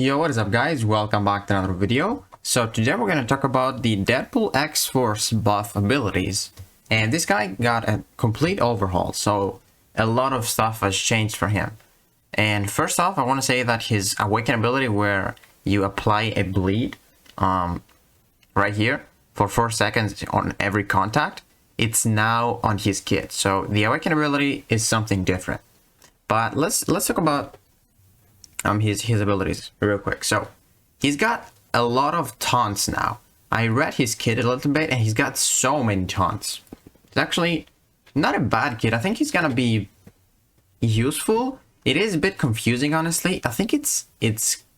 Yo, what is up guys? Welcome back to another video. So today we're going to talk about the Deadpool X-Force buff abilities. And this guy got a complete overhaul, so a lot of stuff has changed for him. And first off, I want to say that his Awaken ability, where you apply a bleed right here for 4 seconds on every contact, it's now on his kit. So the Awaken ability is something different. But let's talk about his abilities real quick. So he's got a lot of taunts now. I read his kit a little bit and he's got so many taunts. It's actually not a bad kit. I think he's gonna be useful. It is a bit confusing, honestly. I think it's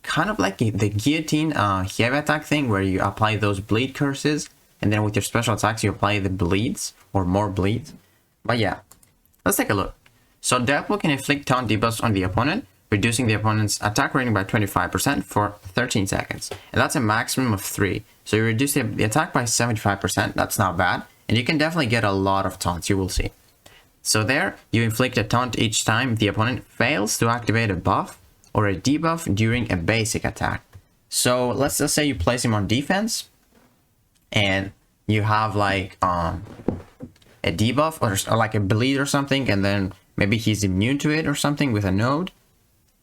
kind of like the guillotine heavy attack thing, where you apply those bleed curses and then with your special attacks you apply the bleeds or more bleeds. But yeah, let's take a look. So Deadpool can inflict taunt debuffs on the opponent, reducing the opponent's attack rating by 25% for 13 seconds. And that's a maximum of 3. So you reduce the attack by 75%. That's not bad. And you can definitely get a lot of taunts, you will see. So there, you inflict a taunt each time the opponent fails to activate a buff or a debuff during a basic attack. So let's just say you place him on defense and you have like a debuff or like a bleed or something, and then maybe he's immune to it or something with a node.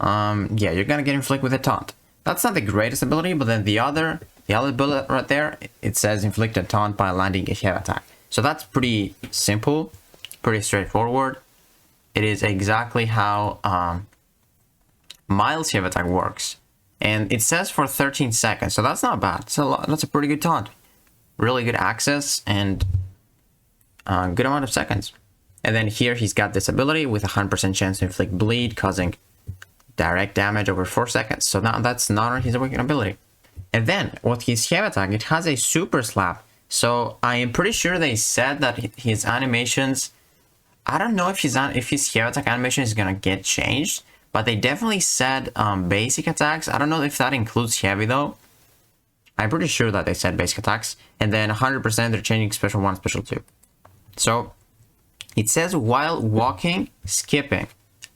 Yeah, you're gonna get inflict with a taunt. That's not the greatest ability, but then the other bullet right there, it says inflict a taunt by landing a heavy attack. So that's pretty simple, pretty straightforward. It is exactly how Miles' heavy attack works, and it says for 13 seconds, so that's not bad. So that's a pretty good taunt, really good access and good amount of seconds. And then here he's got this ability with a 100% chance to inflict bleed, causing direct damage over 4 seconds. So now that's not on his Awaken ability. And then with his heavy attack, it has a super slap. So I am pretty sure they said that his animations, I don't know if his heavy attack animation is gonna get changed, but they definitely said basic attacks. I don't know if that includes heavy though. I'm pretty sure that they said basic attacks. And then 100% they're changing special 1, special 2. So it says while walking, skipping.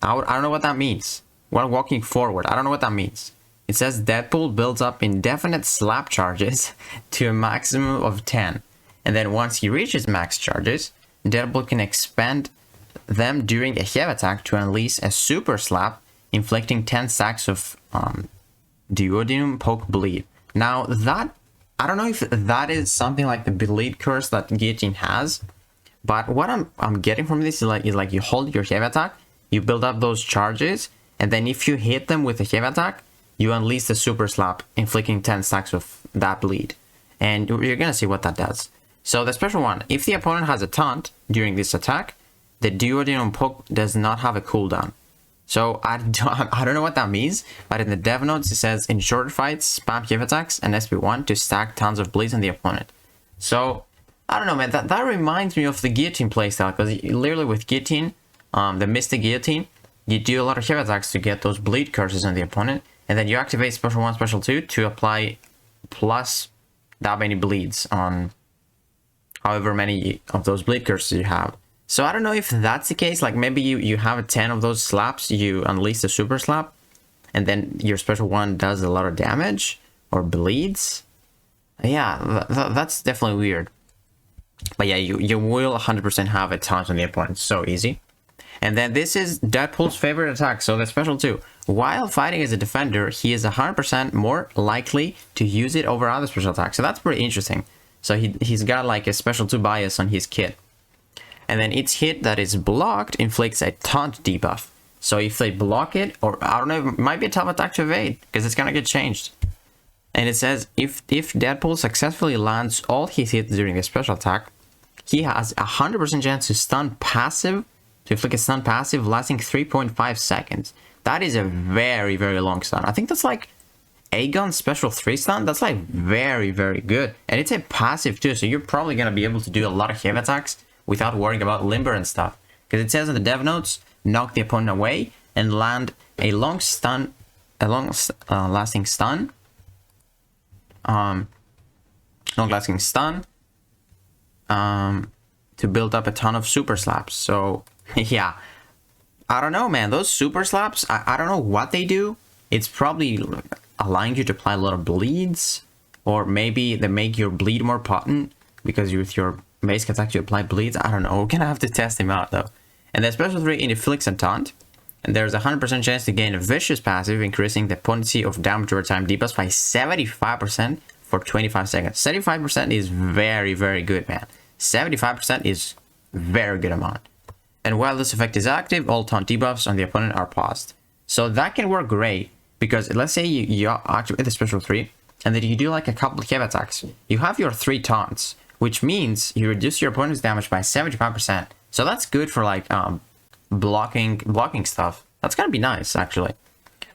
I don't know what that means. While walking forward, I don't know what that means. It says Deadpool builds up indefinite slap charges to a maximum of 10. And then once he reaches max charges, Deadpool can expend them during a heavy attack to unleash a super slap, inflicting 10 stacks of duodenum poke bleed. Now that, I don't know if that is something like the bleed curse that Guillotine has, but what I'm getting from this is like you hold your heavy attack, you build up those charges, and then if you hit them with a heavy attack, you unleash the super slap, inflicting 10 stacks of that bleed. And you're gonna see what that does. So the special one, if the opponent has a taunt during this attack, the duodenum poke does not have a cooldown. So I don't know what that means, but in the dev notes it says in short fights, spam heavy attacks and SP1 to stack tons of bleeds on the opponent. So I don't know, man, that reminds me of the Guillotine playstyle, because literally with Guillotine, the Mystic Guillotine, you do a lot of heavy attacks to get those bleed curses on the opponent, and then you activate special 1, special 2 to apply plus that many bleeds on however many of those bleed curses you have. So I don't know if that's the case, like maybe you have 10 of those slaps, you unleash the super slap, and then your special 1 does a lot of damage or bleeds. Yeah, that's definitely weird. But yeah, you will 100% have a taunt on the opponent, so easy. And then this is Deadpool's favorite attack, so the special 2. While fighting as a defender, he is 100% more likely to use it over other special attacks. So that's pretty interesting. So he's got like a special 2 bias on his kit. And then each hit that is blocked inflicts a taunt debuff. So if they block it, or I don't know, it might be a tough attack to evade, because it's gonna get changed. And it says if Deadpool successfully lands all his hits during a special attack, he has a 100% chance to inflict a stun passive lasting 3.5 seconds. That is a very, very long stun. I think that's like Aegon's special 3 stun. That's like very, very good. And it's a passive too, so you're probably going to be able to do a lot of heavy attacks without worrying about limber and stuff. Because it says in the dev notes, knock the opponent away and land a long lasting stun. To build up a ton of super slaps. So yeah, I don't know, man, those super slaps, I don't know what they do. It's probably allowing you to apply a lot of bleeds, or maybe they make your bleed more potent because with your basic attack you apply bleeds. I don't know. We're gonna have to test him out though. And then special 3 in Afflicts and Taunt. And there's a 100% chance to gain a vicious passive, increasing the potency of damage over time debuffs by 75% for 25 seconds. 75% is very, very good, man. 75% is very good amount. And while this effect is active, all taunt debuffs on the opponent are paused. So that can work great, because let's say you activate the special 3, and then you do like a couple of heavy attacks. You have your 3 taunts, which means you reduce your opponent's damage by 75%. So that's good for like blocking stuff. That's gonna be nice, actually.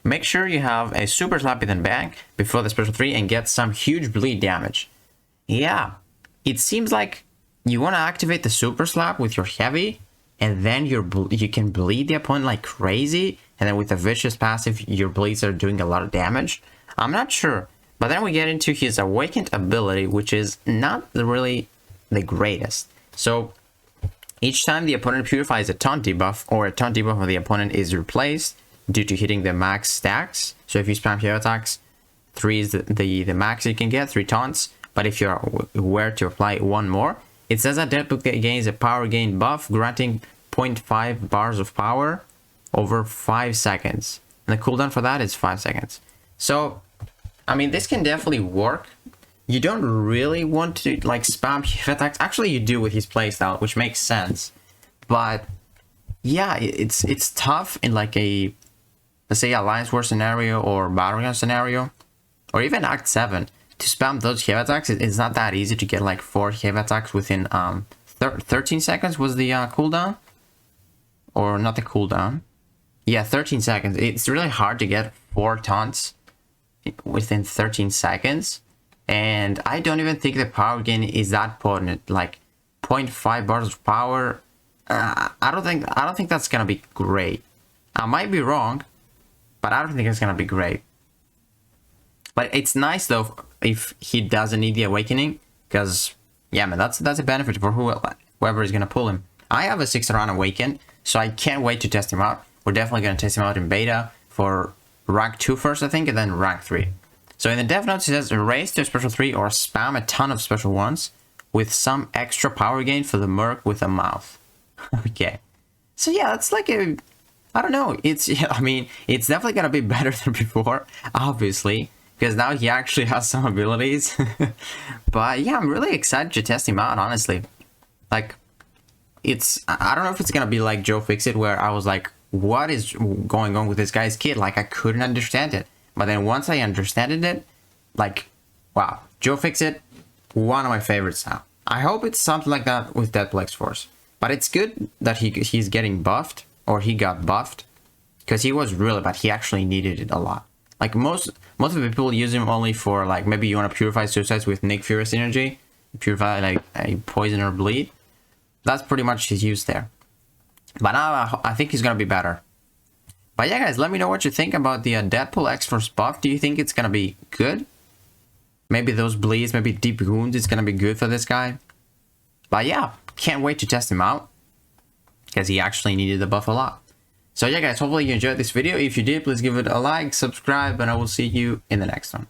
Make sure you have a super slap in bank before the special 3 and get some huge bleed damage. Yeah, it seems like you want to activate the super slap with your heavy, and then you can bleed the opponent like crazy, and then with the vicious passive your bleeds are doing a lot of damage. I'm not sure, but then we get into his awakened ability, which is not really the greatest. So each time the opponent purifies a taunt debuff, or a taunt debuff of the opponent is replaced due to hitting the max stacks. So if you spam heavy attacks, 3 is the max you can get, 3 taunts. But if you're aware to apply 1 more, it says that Deadpool gains a power gain buff, granting 0.5 bars of power over 5 seconds. And the cooldown for that is 5 seconds. So, I mean, this can definitely work. You don't really want to like spam heavy attacks. Actually, you do with his playstyle, which makes sense. But yeah, it's tough in like a, let's say, Alliance War scenario or Battleground scenario, or even Act 7. To spam those heavy attacks, it's not that easy to get like 4 heavy attacks within 13 seconds was the cooldown. Or not the cooldown. Yeah, 13 seconds. It's really hard to get 4 taunts within 13 seconds. And I don't even think the power gain is that potent. Like 0.5 bars of power. I don't think that's gonna be great. I might be wrong, but I don't think it's gonna be great. But it's nice though if he doesn't need the awakening, because yeah, man, that's a benefit for whoever is gonna pull him. I have a 6-round awaken, so I can't wait to test him out. We're definitely gonna test him out in beta for rank 2 first, I think, and then rank 3. So in the dev notes it says raise to a special 3 or spam a ton of special 1s with some extra power gain for the merc with a mouth. Okay, so yeah, that's like a, I don't know. I mean, it's definitely gonna be better than before, obviously, because now he actually has some abilities. But yeah, I'm really excited to test him out, honestly. Like, I don't know if it's gonna be like Joe Fixit, where I was like, what is going on with this guy's kid? Like, I couldn't understand it. But then once I understood it, like, wow, Joe Fixit, one of my favorites now. I hope it's something like that with Deadpool X-Force. But it's good that he's getting buffed, or he got buffed, because he was really bad. He actually needed it a lot. Like most of the people use him only for like, maybe you want to purify suicides with Nick Fury's energy, purify like a poison or bleed. That's pretty much his use there. But now I think he's gonna be better. But yeah, guys, let me know what you think about the Deadpool X-Force buff. Do you think it's gonna be good? Maybe those bleeds, maybe deep wounds, it's gonna be good for this guy. But yeah, can't wait to test him out, because he actually needed the buff a lot. So yeah, guys, hopefully you enjoyed this video. If you did, please give it a like, subscribe, and I will see you in the next one.